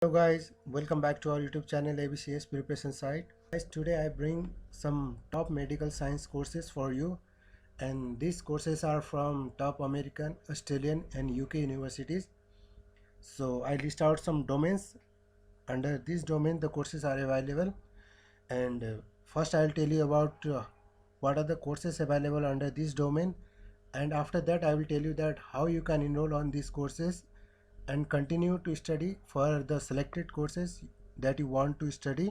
Hello guys, welcome back to our YouTube channel ABCS Preparation Site. Guys, today I bring some top medical science courses for you, and these courses are from top American, Australian and UK universities. So I list out some domains. Under this domain the courses are available, and first I'll tell you about what are the courses available under this domain, and after that I will tell you that how you can enroll on these courses and continue to study for the selected courses that you want to study.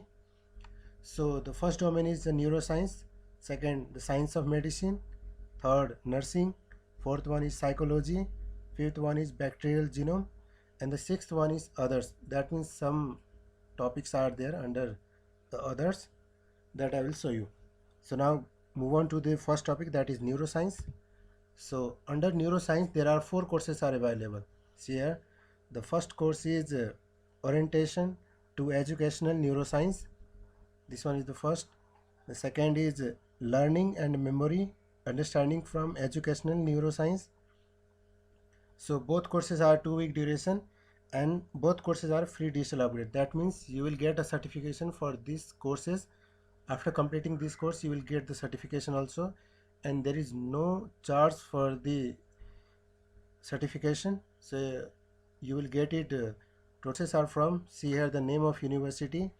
So the first domain is the neuroscience, second the science of medicine, third nursing, fourth one is psychology, fifth one is bacterial genome, and the sixth one is others. That means some topics are there under the others that I will show you. So now move on to the first topic, that is neuroscience. So under neuroscience there are four courses are available. See here, the first course is orientation to educational neuroscience. This one is the first. The second is learning and memory understanding from educational neuroscience. So both courses are 2 week duration, and both courses are free digital upgrade. That means you will get a certification for these courses. After completing this course you will get the certification also, and there is no charge for the certification. So you will get it. Courses are from, see here the name of university,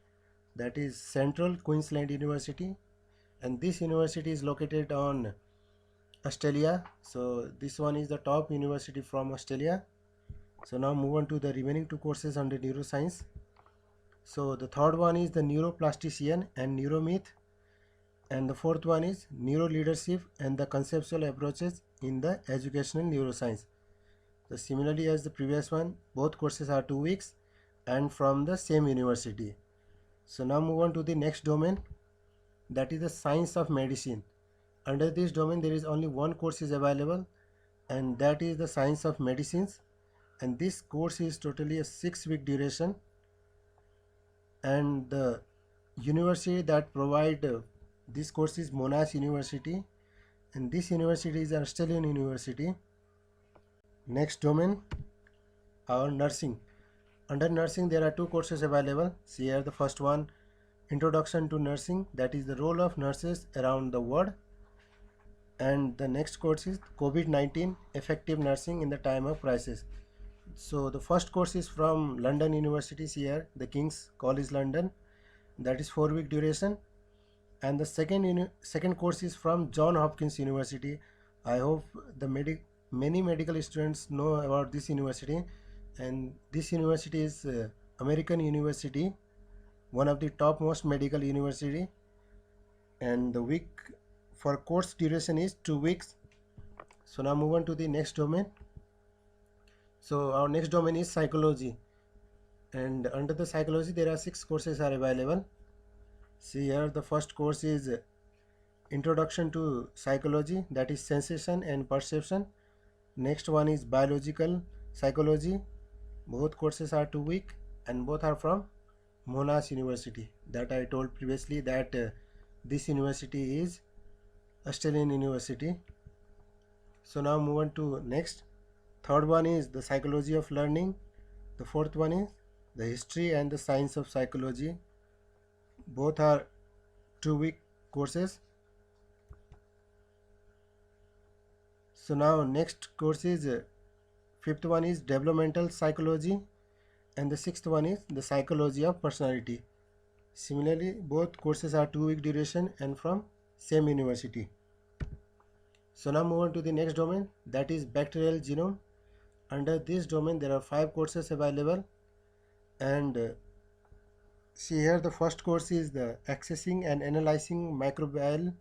that is Central Queensland University, and this university is located on Australia. So this one is the top university from Australia. So now move on to the remaining two courses under neuroscience. So the third one is the neuroplastician and neuromyth, and the fourth one is neuro leadership and the conceptual approaches in the educational neuroscience. So similarly as the previous one, both courses are 2 weeks and from the same university. So now move on to the next domain, that is the science of medicine. Under this domain there is only one course is available, and that is the science of medicines, and this course is totally a 6 week duration, and the university that provide this course is Monash University, and this university is an Australian university. Next domain, our nursing. Under nursing there are two courses available. See here the first one, introduction to nursing, that is the role of nurses around the world, and the next course is COVID-19 effective nursing in the time of crisis. So the first course is from London University, here the King's College London, that is 4 week duration, and the second course is from John Hopkins University. I hope the many medical students know about this university, and this university is American university, one of the topmost medical university, and the week for course duration is 2 weeks. So now move on to the next domain. So our next domain is psychology, and under the psychology there are 6 courses are available. See here the first course is introduction to psychology, that is sensation and perception. Next one is biological psychology. Both courses are 2 week and both are from Monash University, that I told previously that this university is Australian university. So now move on to next. Third one is the psychology of learning. The fourth one is the history and the science of psychology. Both are 2 week courses. So now next course is fifth one is developmental psychology, and the sixth one is the psychology of personality. Similarly both courses are 2 week duration and from same university. So now move on to the next domain, that is bacterial genome. Under this domain there are 5 courses available, and see here the first course is the accessing and analyzing microbial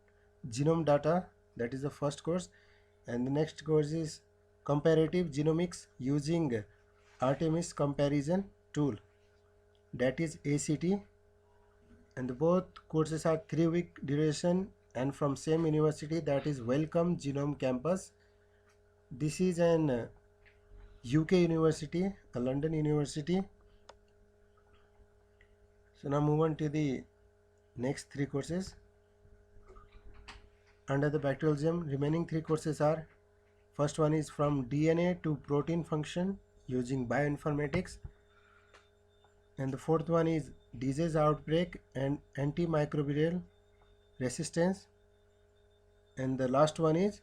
genome data, that is the first course, and the next course is comparative genomics using Artemis comparison tool, that is ACT, and both courses are 3 week duration and from same university, that is Wellcome Genome Campus. This is an UK university, a London university. So now move on to the next 3 courses. Under the bacterial genome, remaining 3 courses are, first one is from DNA to protein function using bioinformatics. And the fourth one is disease outbreak and antimicrobial resistance. And the last one is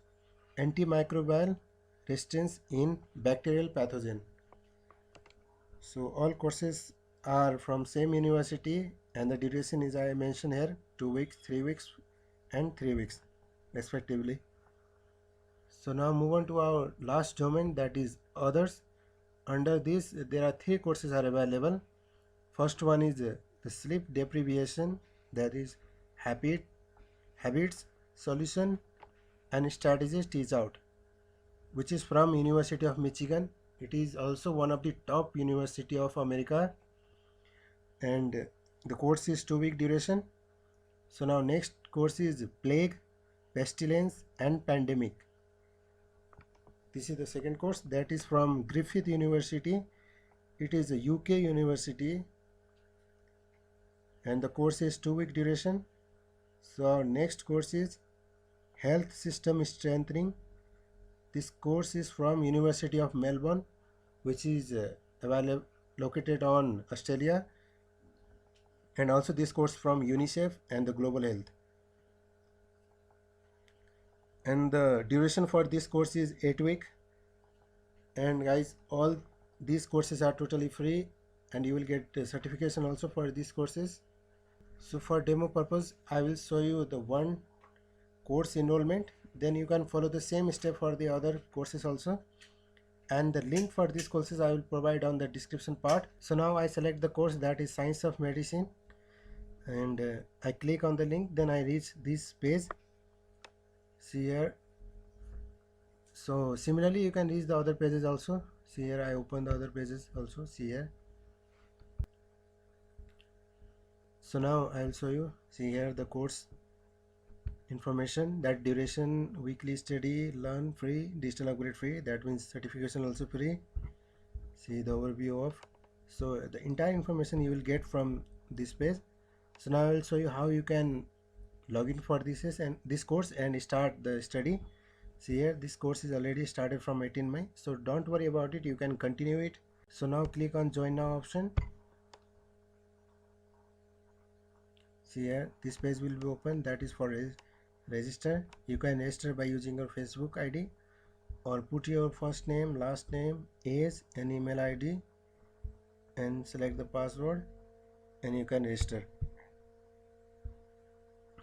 antimicrobial resistance in bacterial pathogen. So all courses are from same university, and the duration is, I mentioned here, 2 weeks, 3 weeks and 3 weeks respectively. So now move on to our last domain, that is others. Under this there are 3 courses are available. First one is the sleep deprivation, that is habits, solution and strategies teach out, which is from University of Michigan. It is also one of the top university of America, and the course is 2 week duration. So now next course is plague, pestilence and pandemic. This is the second course, that is from Griffith University. It is a UK university, and the course is 2 week duration. So our next course is health system strengthening. This course is from University of Melbourne, which is located on Australia, and also this course from UNICEF and the Global Health. And the duration for this course is 8 week. And guys, all these courses are totally free, and you will get a certification also for these courses. So for demo purpose, I will show you the one course enrollment, then you can follow the same step for the other courses also, and the link for these courses I will provide on the description part. So now I select the course, that is Science of Medicine, and I click on the link, then I reach this page. See here. So similarly you can reach the other pages also. See here, I open the other pages also. See here. So now I will show you. See here the course information, that duration, weekly study, learn free, digital upgrade free, that means certification also free. See the overview of, so the entire information you will get from this page. So now I will show you how you can log in for this course and start the study. See here, this course is already started from 18 May, so don't worry about it, you can continue it. So now click on join now option. See here, this page will be open, that is for register. You can register by using your Facebook ID, or put your first name, last name, age and email ID, and select the password, and you can register.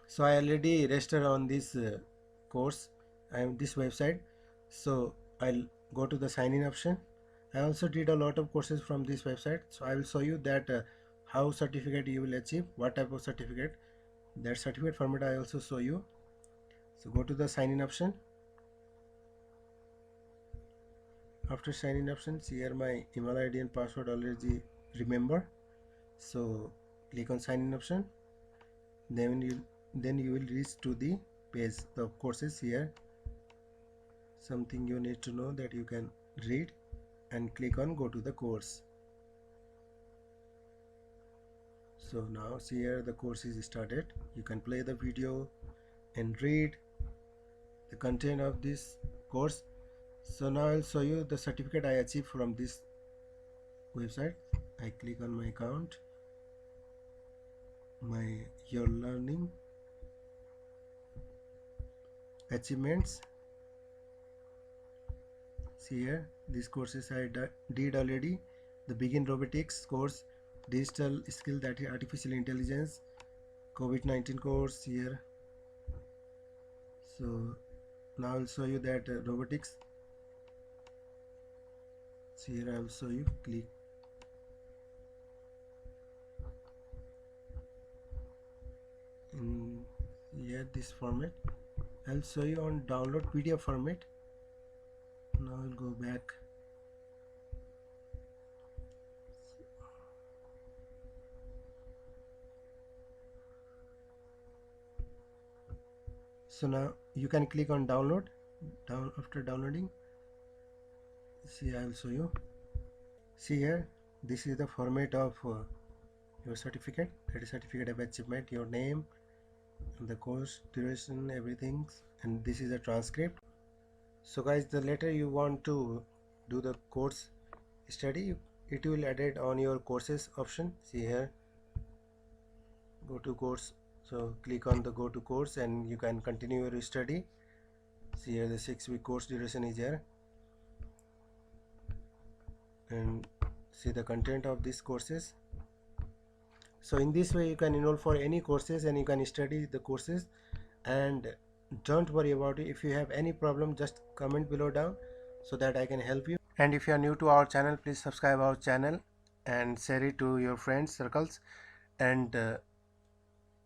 So I already registered on this course, I am this website. So I'll go to the sign in option. I also did a lot of courses from this website, so I will show you that how certificate you will achieve, what type of certificate, that certificate format I also show you. So go to the sign in option. After sign in option, see here my email ID and password already remember. So click on sign in option, then you will reach to the page of courses. Here something you need to know that you can read, and click on go to the course. So now see here the course is started. You can play the video and read the content of this course. So now I'll show you the certificate I achieved from this website. I click on my account, your learning achievements. See here, these courses I did already. The begin robotics course, digital skill, that is artificial intelligence, COVID-19 course here. So now I'll show you that robotics. See here, I will show you. Click in here this format. I'll show you on download PDF format. Now I'll go back. So now you can click on download. After downloading, see, I will show you. See here, this is the format of your certificate, that is certificate of achievement, your name and the course duration, everything, and this is a transcript. So guys, the later you want to do the course study, it will add it on your courses option. See here, go to course. So click on the go to course and you can continue your study. See here, the 6-week course duration is here, and see the content of these courses. So in this way you can enroll for any courses and you can study the courses, and don't worry about it. If you have any problem, just comment below down so that I can help you. And if you are new to our channel, please subscribe our channel and share it to your friends circles, and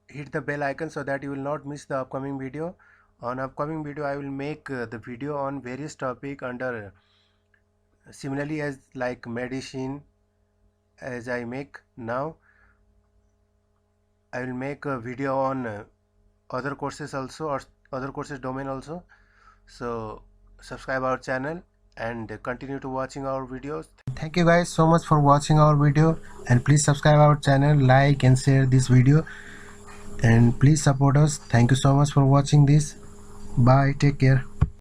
hit the bell icon so that you will not miss the upcoming video. On upcoming video I will make the video on various topic under similarly as like medicine, as I make now. I will make a video on other courses also, or other courses domain also. So subscribe our channel and continue to watching our videos. Thank you guys so much for watching our video, and please subscribe our channel, like and share this video, and please support us. Thank you so much for watching this. Bye, take care.